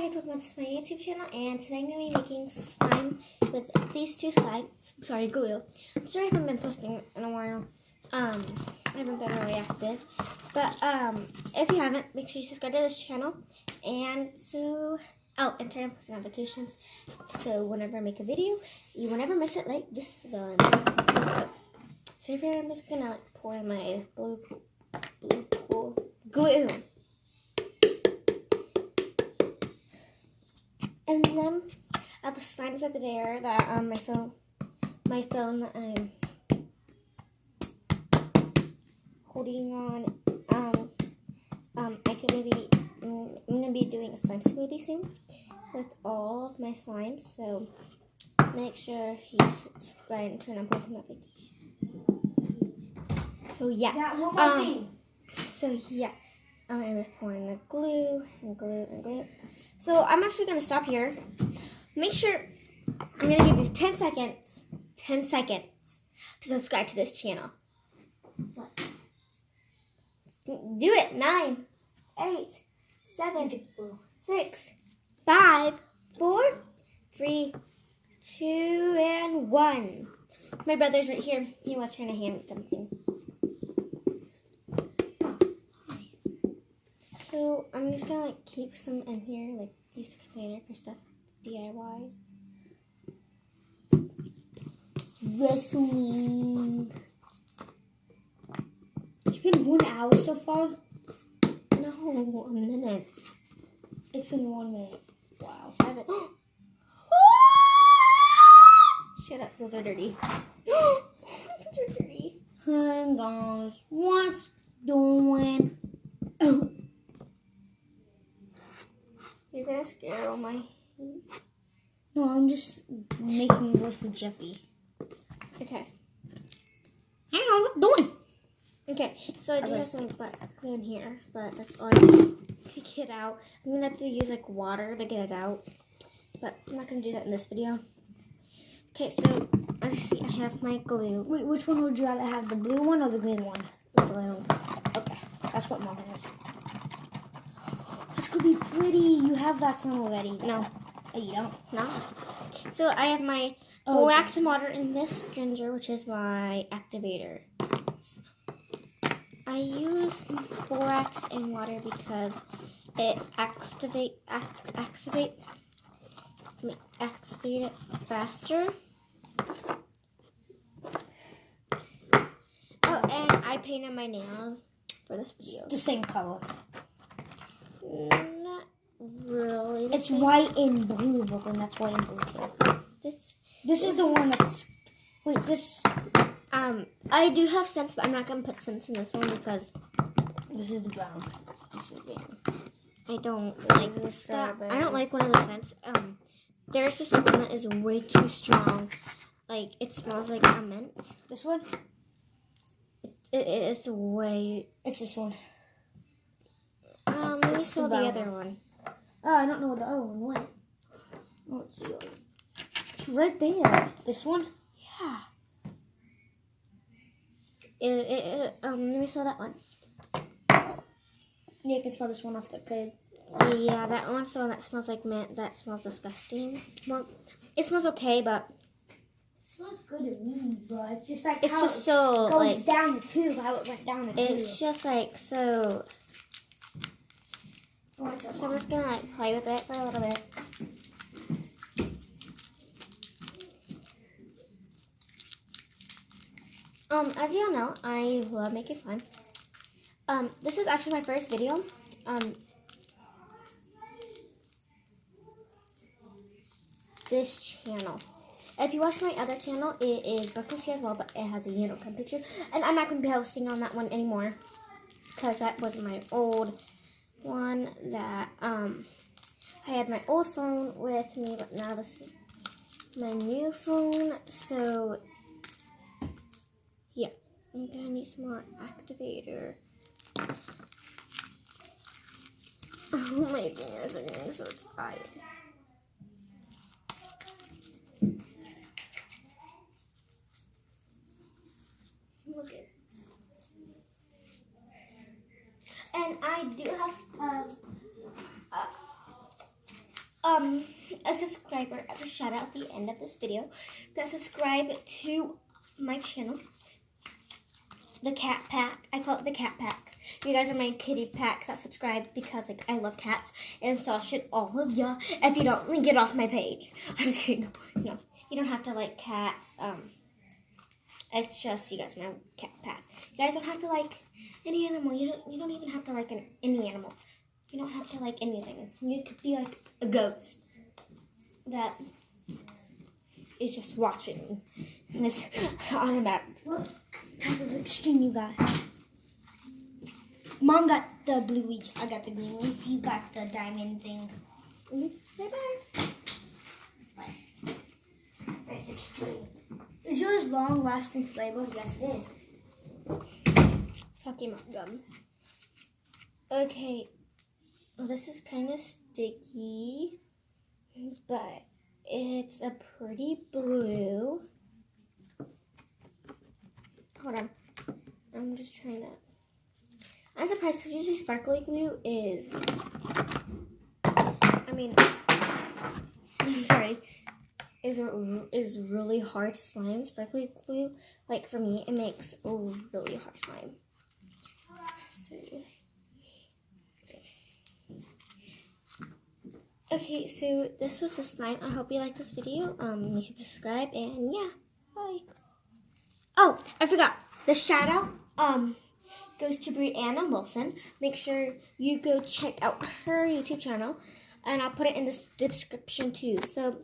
guys, welcome to my YouTube channel, and today I'm going to be making slime with these two slimes. Sorry, glue. I'm sorry if I haven't been posting in a while. I haven't been really active. But if you haven't, make sure you subscribe to this channel. And so, and turn on post notifications. So whenever I make a video, you will never miss it like this one. So let's go. So here I'm just going to pour in my blue glue. And then I have the slimes over there that my phone that I'm holding on. I'm gonna be doing a slime smoothie soon with all of my slimes. So make sure you subscribe and turn on post notifications. So yeah. One more thing. So yeah. I'm just pouring the glue and glue and glue. So I'm actually going to stop here. Make sure, I'm going to give you 10 seconds to subscribe to this channel. Do it. 9, 8, 7, 6, 5, 4, 3, 2, and 1. My brother's right here. He was trying to hand me something. So I'm just gonna keep some in here, like these container for stuff DIYs. Wrestling. It's been 1 hour so far. No, a minute. It's been 1 minute. Wow. I haven't. Shut up, those are dirty. Those are dirty. Hey guys, what's doing? You're gonna scare all my. No, I'm just making a voice with Jeffy. Okay. Hang on, what doing? Okay, so I do have some glue in here, but that's all I need to get out. I'm gonna have to use like water to get it out, but I'm not gonna do that in this video. Okay, so as you see, I have my glue. Wait, which one would you rather have, the blue one or the green one? The glue. Okay, that's what mine is. This could be pretty. You have that some already. No. Oh, you don't? No. So I have my borax and water in this ginger, which is my activator. I use borax and water because it activate it faster. Oh, and I painted my nails for this video. The same color. Not really. It's white and blue, Brooklyn. That's white and blue too. This is the one that's. Wait, this. I do have scents, but I'm not gonna put scents in this one because this is the brown. This is green. I don't like this. I don't like one of the scents. There's just one that is way too strong. Like it smells like a mint. This one? It's way. It's this one. Let me smell the other one. Oh, I don't know what the other one went. Let's see. It's right there. This one? Yeah. Let me smell that one. Yeah, you can smell this one off the plate. Yeah, that one's the one that smells like mint. That smells disgusting. Well, it smells okay, but it smells good to me, but it's just like it's how just it so goes like down the tube. How it went down the tube. It's just like so. So I'm just gonna like play with it for a little bit. As you all know, I love making slime. This is actually my first video. This channel. If you watch my other channel, it is Brooklyn's here as well, but it has a unicorn picture. And I'm not gonna be posting on that one anymore because that was my old one that I had my old phone with me, but now this is my new phone. So yeah, I'm gonna need some more activator. Oh, my fingers are getting so tired. Look at. And I do have a subscriber as a shout out at the end of this video that subscribe to my channel, the Cat Pack. I call it the Cat Pack. You guys are my kitty packs that subscribe because like I love cats, and so should all of ya. If you don't, then get off my page. I'm just kidding. No, you don't have to like cats. It's just you guys are my Cat Pack. You guys don't have to like any animal. You don't even have to like any animal. You don't have to like anything. You could be like a ghost that is just watching this automatic. What type of extreme you got? Mom got the blue leaf. I got the green leaf. You got the diamond thing. Bye-bye. Bye. That's extreme. Is yours long-lasting flavor? Yes, it is. Talking about gum. Okay. Well, this is kind of sticky, but it's a pretty blue. Hold on. I'm just trying to... I'm surprised because usually sparkly glue is... sorry. Is really hard slime. Sparkly glue, like for me, it makes a really hard slime. So... Okay, so this was the slime. I hope you liked this video. You can subscribe and yeah, bye. Oh, I forgot. The shout out goes to Brianna Wilson. Make sure you go check out her YouTube channel, and I'll put it in the description too. So